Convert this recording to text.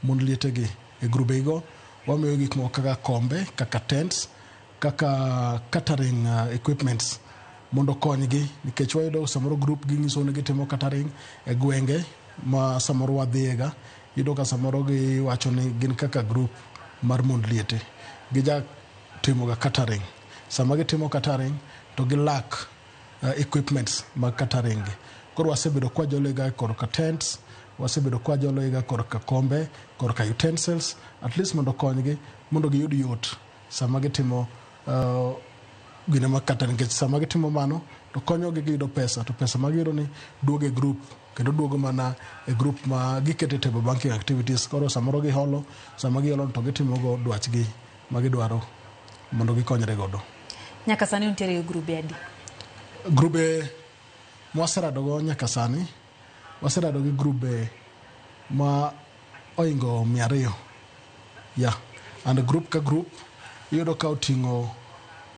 mond lietegi e grubego. Wamiyo gik moko kaka kombe, kaka tents, kaka catering equipments mondo konygi, nikech wayudo samoro group gi nyiso ni gitimo catering e gwenge ma samoro wadhiega. Yudo ka samoro giwacho ni gin kaka group mar mond liete, gija timo ga catering. Sama gitimo catering to gilak equipments mag catering gi. Koro wasebedo kwa jolega korka tents, wasebedo kwa jolega korka kombe, korka utensils, at least mondo konygi mondo giyud yot sama gitimo gine mag catering. Nikech sama gitimo mano to konyogi giyudo pesa, to pesa ma giyudo ni duogo e group, kendo duogo mana e group ma gikete table banking activities. Koro samoro giholo, sama giholo to gitimo go dwachgi ma gidwaro mondo gikonyre godo. Nyaka sani untiere grube adi? Grube mwaserado go nyaka sani, waserado gi grube ma oingo 200. And group ka group yudo ka oting'o